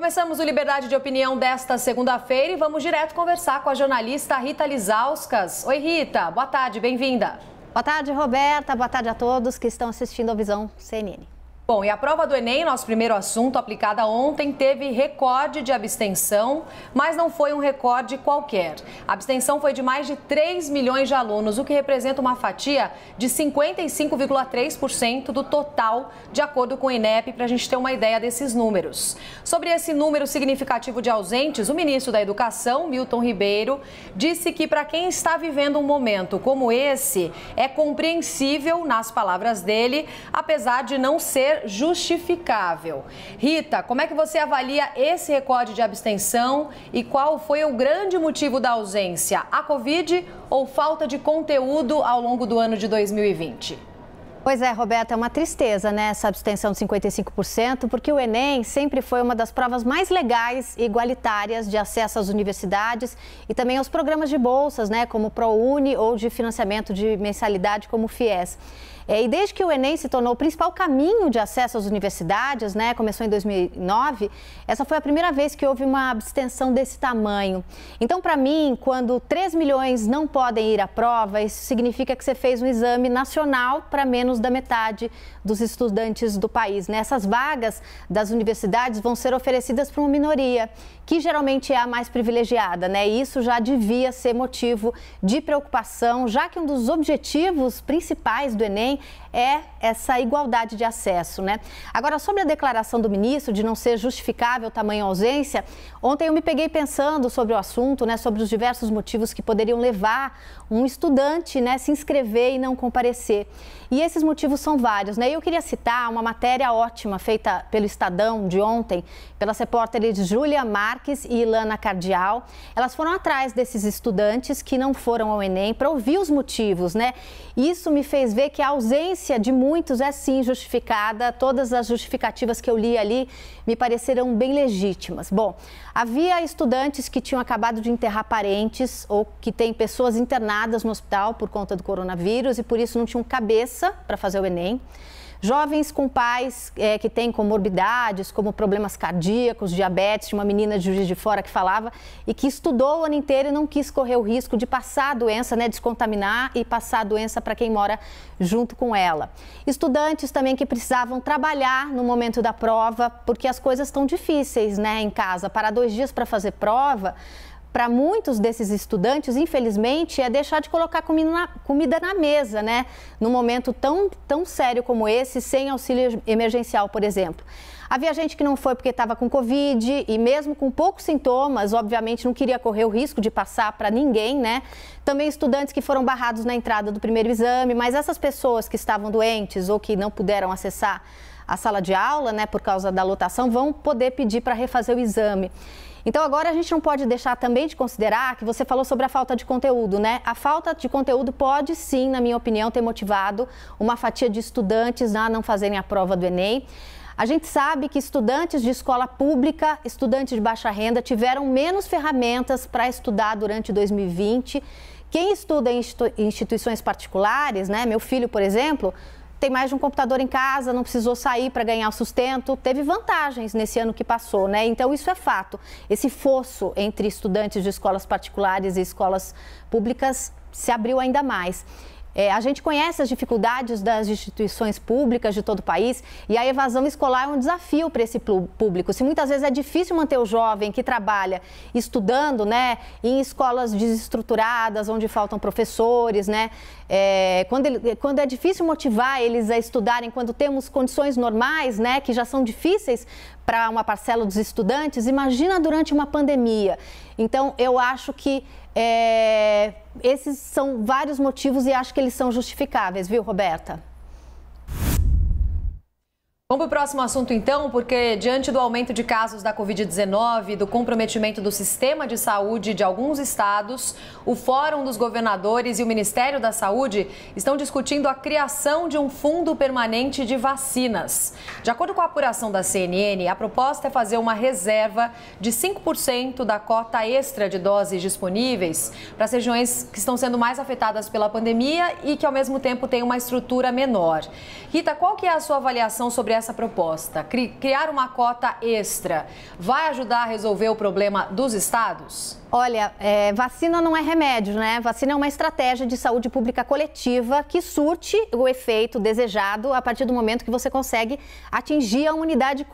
Começamos o Liberdade de Opinião desta segunda-feira e vamos direto conversar com a jornalista Rita Lizauskas. Oi, Rita. Boa tarde, bem-vinda. Boa tarde, Roberta. Boa tarde a todos que estão assistindo ao Visão CNN. Bom, e a prova do Enem, nosso primeiro assunto, aplicada ontem, teve recorde de abstenção, mas não foi um recorde qualquer. A abstenção foi de mais de 3 milhões de alunos, o que representa uma fatia de 55,3% do total, de acordo com o INEP, para a gente ter uma ideia desses números. Sobre esse número significativo de ausentes, o ministro da Educação, Milton Ribeiro, disse que para quem está vivendo um momento como esse, é compreensível, nas palavras dele, apesar de não ser justificável. Rita, como é que você avalia esse recorde de abstenção e qual foi o grande motivo da ausência? A Covid ou falta de conteúdo ao longo do ano de 2020? Pois é, Roberta, é uma tristeza, né, essa abstenção de 55%, porque o Enem sempre foi uma das provas mais legais e igualitárias de acesso às universidades e também aos programas de bolsas, né, como o ProUni ou de financiamento de mensalidade como o FIES. E desde que o Enem se tornou o principal caminho de acesso às universidades, né, começou em 2009, essa foi a primeira vez que houve uma abstenção desse tamanho. Então, para mim, quando 3 milhões não podem ir à prova, isso significa que você fez um exame nacional para menos da metade dos estudantes do país, né? Essas vagas das universidades vão ser oferecidas para uma minoria, que geralmente é a mais privilegiada, né? E isso já devia ser motivo de preocupação, já que um dos objetivos principais do Enem é essa igualdade de acesso, né? Agora, sobre a declaração do ministro de não ser justificável tamanha ausência, ontem eu me peguei pensando sobre o assunto, né? Sobre os diversos motivos que poderiam levar um estudante, né, se inscrever e não comparecer. E esses motivos são vários, né? Eu queria citar uma matéria ótima feita pelo Estadão de ontem, pelas repórteres Júlia Marques e Ilana Cardial. Elas foram atrás desses estudantes que não foram ao Enem para ouvir os motivos, né? Isso me fez ver que a ausência de muitos é sim justificada. Todas as justificativas que eu li ali me pareceram bem legítimas. Bom, havia estudantes que tinham acabado de enterrar parentes ou que têm pessoas internadas no hospital por conta do coronavírus e por isso não tinham cabeça para fazer o Enem. Jovens com pais que têm comorbidades, como problemas cardíacos, diabetes, tinha uma menina de Juiz de Fora que falava e que estudou o ano inteiro e não quis correr o risco de passar a doença, né, descontaminar e passar a doença para quem mora junto com ela. Estudantes também que precisavam trabalhar no momento da prova, porque as coisas estão difíceis, né, em casa. Parar 2 dias para fazer prova, para muitos desses estudantes, infelizmente, é deixar de colocar comida na mesa, né? Num momento tão sério como esse, sem auxílio emergencial, por exemplo. Havia gente que não foi porque estava com Covid e mesmo com poucos sintomas, obviamente não queria correr o risco de passar para ninguém, né? Também estudantes que foram barrados na entrada do primeiro exame, mas essas pessoas que estavam doentes ou que não puderam acessar a sala de aula, né, por causa da lotação, vão poder pedir para refazer o exame. Então, agora a gente não pode deixar também de considerar que você falou sobre a falta de conteúdo, né? A falta de conteúdo pode sim, na minha opinião, ter motivado uma fatia de estudantes a não fazerem a prova do Enem. A gente sabe que estudantes de escola pública, estudantes de baixa renda, tiveram menos ferramentas para estudar durante 2020. Quem estuda em instituições particulares, né? Meu filho, por exemplo, tem mais de um computador em casa, não precisou sair para ganhar o sustento, teve vantagens nesse ano que passou, né? Então, isso é fato. Esse fosso entre estudantes de escolas particulares e escolas públicas se abriu ainda mais. A gente conhece as dificuldades das instituições públicas de todo o país e a evasão escolar é um desafio para esse público. Se muitas vezes é difícil manter o jovem que trabalha estudando, né, em escolas desestruturadas, onde faltam professores, né, quando é difícil motivar eles a estudarem, quando temos condições normais, né, que já são difíceis para uma parcela dos estudantes, imagina durante uma pandemia. Então, eu acho que esses são vários motivos e acho que eles são justificáveis, viu, Roberta? Vamos para o próximo assunto então, porque diante do aumento de casos da Covid-19 e do comprometimento do sistema de saúde de alguns estados, o Fórum dos Governadores e o Ministério da Saúde estão discutindo a criação de um fundo permanente de vacinas. De acordo com a apuração da CNN, a proposta é fazer uma reserva de 5% da cota extra de doses disponíveis para as regiões que estão sendo mais afetadas pela pandemia e que ao mesmo tempo têm uma estrutura menor. Rita, qual que é a sua avaliação sobre essa essa proposta. Criar uma cota extra vai ajudar a resolver o problema dos estados? Olha, vacina não é remédio, né? Vacina é uma estratégia de saúde pública coletiva que surte o efeito desejado a partir do momento que você consegue atingir a imunidade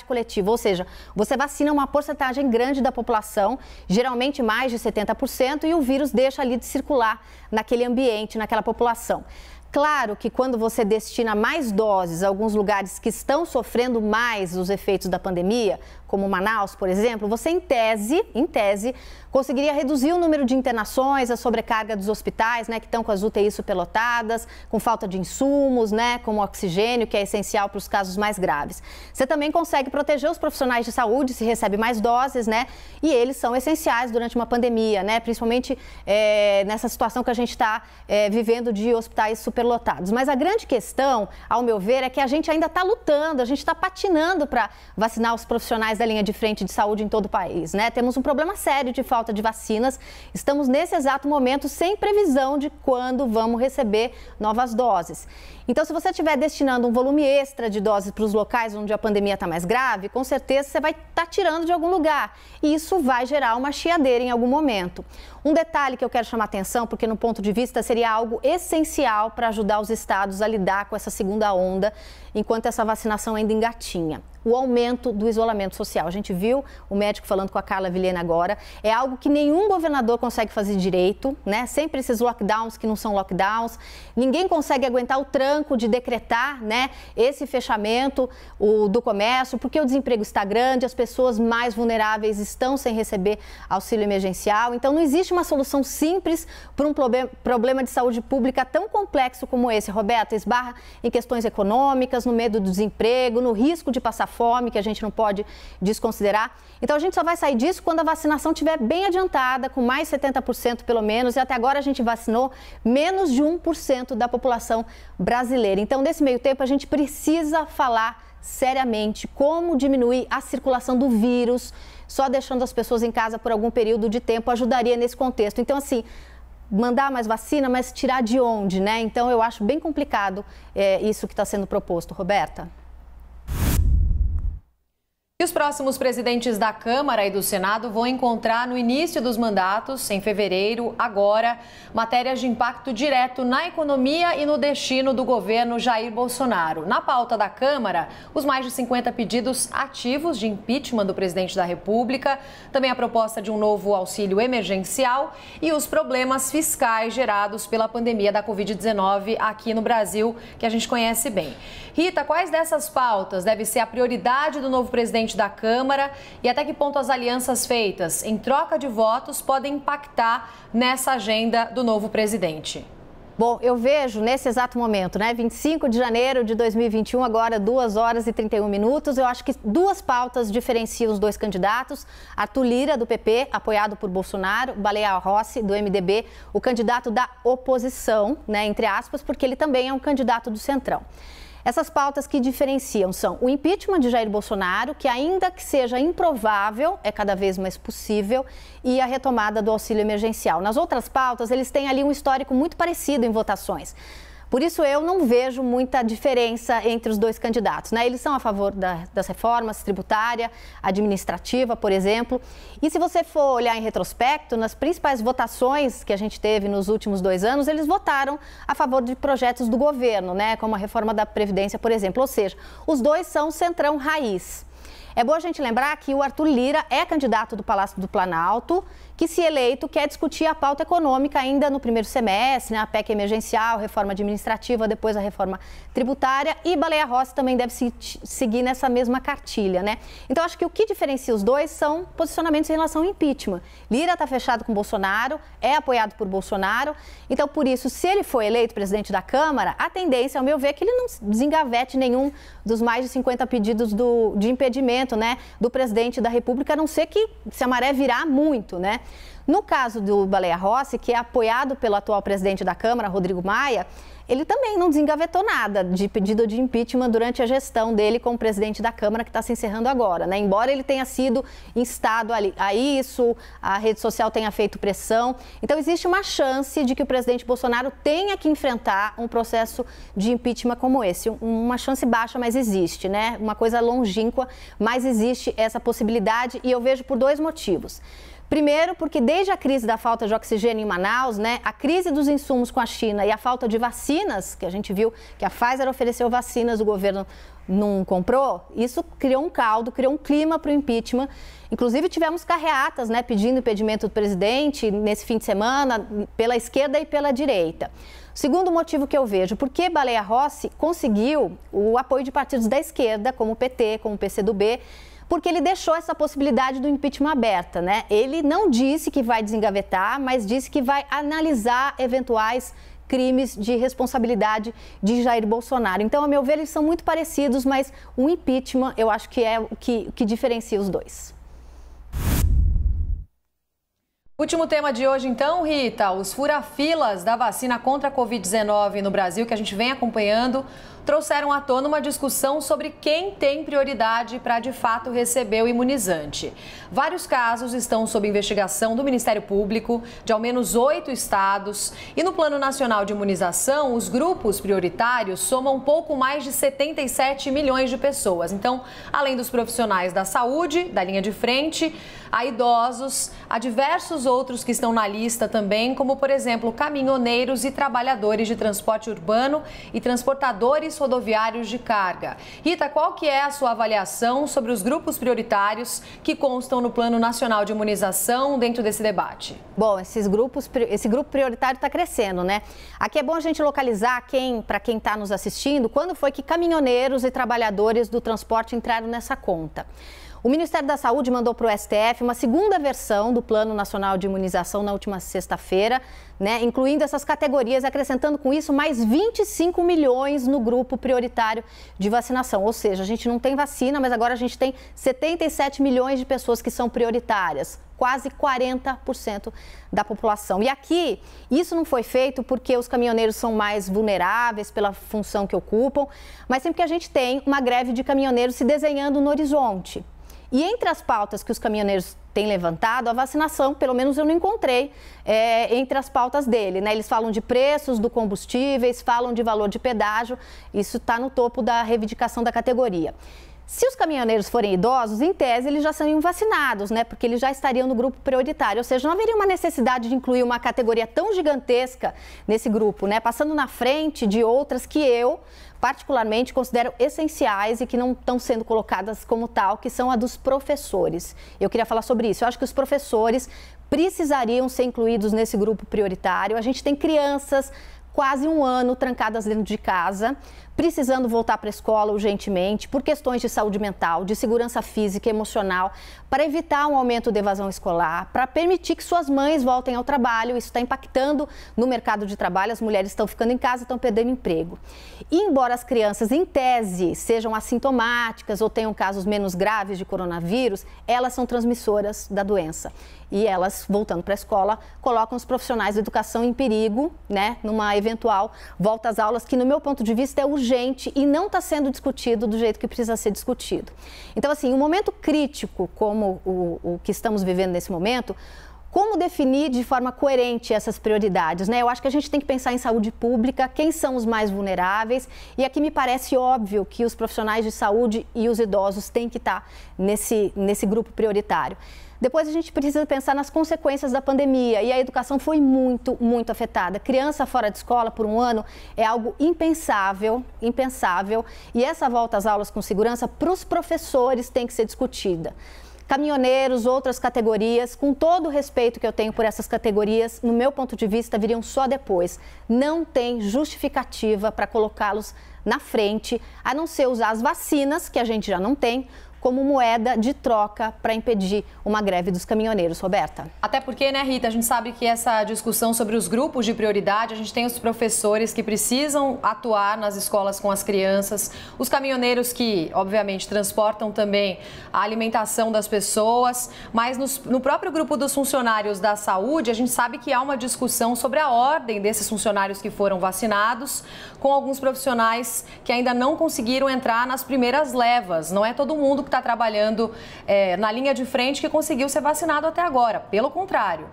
coletiva, ou seja, você vacina uma porcentagem grande da população, geralmente mais de 70%, e o vírus deixa ali de circular naquele ambiente, naquela população. Claro que quando você destina mais doses a alguns lugares que estão sofrendo mais os efeitos da pandemia, como Manaus, por exemplo, você, em tese, conseguiria reduzir o número de internações, a sobrecarga dos hospitais, né, que estão com as UTIs superlotadas, com falta de insumos, né, como oxigênio, que é essencial para os casos mais graves. Você também consegue proteger os profissionais de saúde se recebe mais doses, né, e eles são essenciais durante uma pandemia, né, principalmente nessa situação que a gente está vivendo de hospitais superlotados. Mas a grande questão, ao meu ver, é que a gente ainda está lutando, a gente está patinando para vacinar os profissionais da linha de frente de saúde em todo o país, né? Temos um problema sério de falta de vacinas. Estamos nesse exato momento sem previsão de quando vamos receber novas doses. Então, se você estiver destinando um volume extra de doses para os locais onde a pandemia está mais grave, com certeza você vai estar tirando de algum lugar. E isso vai gerar uma chiadeira em algum momento. Um detalhe que eu quero chamar a atenção, porque no ponto de vista seria algo essencial para ajudar os estados a lidar com essa segunda onda, enquanto essa vacinação ainda engatinha. O aumento do isolamento social. A gente viu o médico falando com a Carla Vilhena agora. É algo que nenhum governador consegue fazer direito, né? Sempre esses lockdowns que não são lockdowns. Ninguém consegue aguentar o tranco de decretar, né, esse fechamento do comércio, porque o desemprego está grande, as pessoas mais vulneráveis estão sem receber auxílio emergencial. Então, não existe uma solução simples para um problema de saúde pública tão complexo como esse, Roberta. Esbarra em questões econômicas, no medo do desemprego, no risco de passar fome, que a gente não pode desconsiderar. Então, a gente só vai sair disso quando a vacinação estiver bem adiantada, com mais 70% pelo menos, e até agora a gente vacinou menos de 1% da população brasileira. Então, nesse meio tempo, a gente precisa falar seriamente como diminuir a circulação do vírus. Só deixando as pessoas em casa por algum período de tempo ajudaria nesse contexto. Então, assim, mandar mais vacina, mas tirar de onde, né? Então, eu acho bem complicado isso que está sendo proposto. Roberta? E os próximos presidentes da Câmara e do Senado vão encontrar no início dos mandatos, em fevereiro, agora, matérias de impacto direto na economia e no destino do governo Jair Bolsonaro. Na pauta da Câmara, os mais de 50 pedidos ativos de impeachment do presidente da República, também a proposta de um novo auxílio emergencial e os problemas fiscais gerados pela pandemia da Covid-19 aqui no Brasil, que a gente conhece bem. Rita, quais dessas pautas deve ser a prioridade do novo presidente da Câmara e até que ponto as alianças feitas em troca de votos podem impactar nessa agenda do novo presidente? Bom, eu vejo nesse exato momento, né, 25 de janeiro de 2021, agora 2 horas e 31 minutos, eu acho que duas pautas diferenciam os dois candidatos. Arthur Lira, do PP, apoiado por Bolsonaro, Baleia Rossi, do MDB, o candidato da oposição, né, entre aspas, porque ele também é um candidato do Centrão. Essas pautas que diferenciam são o impeachment de Jair Bolsonaro, que ainda que seja improvável, é cada vez mais possível, e a retomada do auxílio emergencial. Nas outras pautas, eles têm ali um histórico muito parecido em votações. Por isso, eu não vejo muita diferença entre os dois candidatos, né? Eles são a favor das reformas tributária, administrativa, por exemplo. E se você for olhar em retrospecto, nas principais votações que a gente teve nos últimos 2 anos, eles votaram a favor de projetos do governo, né? Como a reforma da Previdência, por exemplo. Ou seja, os dois são centrão raiz. É bom a gente lembrar que o Arthur Lira é candidato do Palácio do Planalto, que, se eleito, quer discutir a pauta econômica ainda no primeiro semestre, né? A PEC emergencial, reforma administrativa, depois a reforma tributária, e Baleia Rossi também deve seguir nessa mesma cartilha, né? Então, acho que o que diferencia os dois são posicionamentos em relação ao impeachment. Lira está fechado com Bolsonaro, é apoiado por Bolsonaro, então, por isso, se ele for eleito presidente da Câmara, a tendência, ao meu ver, é que ele não desengavete nenhum dos mais de 50 pedidos de impedimento, né, do presidente da República, a não ser que se a maré virar muito, né? No caso do Baleia Rossi, que é apoiado pelo atual presidente da Câmara, Rodrigo Maia, ele também não desengavetou nada de pedido de impeachment durante a gestão dele como presidente da Câmara, que está se encerrando agora, né? Embora ele tenha sido instado a isso, a rede social tenha feito pressão. Então, existe uma chance de que o presidente Bolsonaro tenha que enfrentar um processo de impeachment como esse. Uma chance baixa, mas existe, né? Uma coisa longínqua, mas existe essa possibilidade e eu vejo por dois motivos. Primeiro, porque desde a crise da falta de oxigênio em Manaus, né, a crise dos insumos com a China e a falta de vacinas, que a gente viu que a Pfizer ofereceu vacinas, o governo não comprou, isso criou um caldo, criou um clima para o impeachment. Inclusive, tivemos carreatas, né, pedindo impedimento do presidente nesse fim de semana, pela esquerda e pela direita. Segundo motivo que eu vejo, porque Baleia Rossi conseguiu o apoio de partidos da esquerda, como o PT, como o PCdoB, porque ele deixou essa possibilidade do impeachment aberta, né? Ele não disse que vai desengavetar, mas disse que vai analisar eventuais crimes de responsabilidade de Jair Bolsonaro. Então, a meu ver, eles são muito parecidos, mas o impeachment eu acho que é o que diferencia os dois. Último tema de hoje, então, Rita, os fura-filas da vacina contra a Covid-19 no Brasil, que a gente vem acompanhando, trouxeram à tona uma discussão sobre quem tem prioridade para, de fato, receber o imunizante. Vários casos estão sob investigação do Ministério Público, de ao menos 8 estados. E no Plano Nacional de Imunização, os grupos prioritários somam um pouco mais de 77 milhões de pessoas. Então, além dos profissionais da saúde, da linha de frente, há idosos, há diversos outros que estão na lista também, como, por exemplo, caminhoneiros e trabalhadores de transporte urbano e transportadores rodoviários de carga. Rita, qual que é a sua avaliação sobre os grupos prioritários que constam no Plano Nacional de Imunização dentro desse debate? Bom, esse grupo prioritário está crescendo, né? Aqui é bom a gente localizar para quem está nos assistindo, quando foi que caminhoneiros e trabalhadores do transporte entraram nessa conta. O Ministério da Saúde mandou para o STF uma segunda versão do Plano Nacional de Imunização na última sexta-feira, né, incluindo essas categorias, acrescentando com isso mais 25 milhões no grupo prioritário de vacinação. Ou seja, a gente não tem vacina, mas agora a gente tem 77 milhões de pessoas que são prioritárias, quase 40% da população. E aqui, isso não foi feito porque os caminhoneiros são mais vulneráveis pela função que ocupam, mas sempre que a gente tem uma greve de caminhoneiros se desenhando no horizonte. E entre as pautas que os caminhoneiros têm levantado, a vacinação, pelo menos eu não encontrei entre as pautas dele, né? Eles falam de preços do combustíveis, falam de valor de pedágio, isso está no topo da reivindicação da categoria. Se os caminhoneiros forem idosos, em tese, eles já seriam vacinados, né? Porque eles já estariam no grupo prioritário. Ou seja, não haveria uma necessidade de incluir uma categoria tão gigantesca nesse grupo, né? Passando na frente de outras que eu, particularmente, considero essenciais e que não estão sendo colocadas como tal, que são a dos professores. Eu queria falar sobre isso. Eu acho que os professores precisariam ser incluídos nesse grupo prioritário. A gente tem crianças quase um ano trancadas dentro de casa, precisando voltar para a escola urgentemente por questões de saúde mental, de segurança física e emocional, para evitar um aumento de evasão escolar, para permitir que suas mães voltem ao trabalho. Isso está impactando no mercado de trabalho, as mulheres estão ficando em casa, estão perdendo emprego. E embora as crianças, em tese, sejam assintomáticas ou tenham casos menos graves de coronavírus, elas são transmissoras da doença. E elas, voltando para a escola, colocam os profissionais da educação em perigo, né, numa eventual volta às aulas, que, no meu ponto de vista, é urgente e não está sendo discutido do jeito que precisa ser discutido. Então, assim, um momento crítico como o que estamos vivendo nesse momento, como definir de forma coerente essas prioridades, né? Eu acho que a gente tem que pensar em saúde pública, quem são os mais vulneráveis, e aqui me parece óbvio que os profissionais de saúde e os idosos têm que estar nesse grupo prioritário. Depois a gente precisa pensar nas consequências da pandemia, e a educação foi muito, muito afetada. Criança fora de escola por um ano é algo impensável, e essa volta às aulas com segurança para os professores tem que ser discutida. Caminhoneiros, outras categorias, com todo o respeito que eu tenho por essas categorias, no meu ponto de vista, viriam só depois. Não tem justificativa para colocá-los na frente, a não ser usar as vacinas, que a gente já não tem, como moeda de troca para impedir uma greve dos caminhoneiros. Roberta. Até porque, né, Rita, a gente sabe que essa discussão sobre os grupos de prioridade, a gente tem os professores que precisam atuar nas escolas com as crianças, os caminhoneiros que, obviamente, transportam também a alimentação das pessoas, mas no próprio grupo dos funcionários da saúde, a gente sabe que há uma discussão sobre a ordem desses funcionários que foram vacinados, com alguns profissionais que ainda não conseguiram entrar nas primeiras levas. Não é todo mundo que está trabalhando na linha de frente que conseguiu ser vacinado até agora, pelo contrário.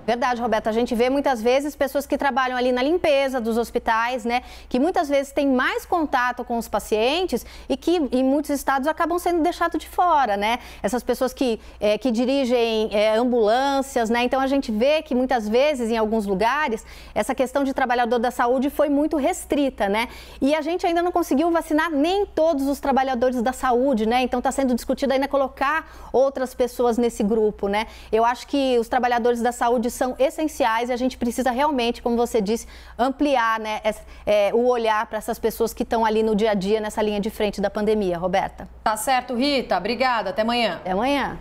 Verdade, Roberta. A gente vê muitas vezes pessoas que trabalham ali na limpeza dos hospitais, né? Que muitas vezes têm mais contato com os pacientes e que em muitos estados acabam sendo deixados de fora, né? Essas pessoas que dirigem ambulâncias, né? Então a gente vê que muitas vezes em alguns lugares essa questão de trabalhador da saúde foi muito restrita, né? E a gente ainda não conseguiu vacinar nem todos os trabalhadores da saúde, né? Então está sendo discutido ainda colocar outras pessoas nesse grupo, né? Eu acho que os trabalhadores da saúde são essenciais e a gente precisa realmente, como você disse, ampliar, né, o olhar para essas pessoas que estão ali no dia a dia nessa linha de frente da pandemia. Roberta. Tá certo, Rita. Obrigada. Até amanhã. Até amanhã.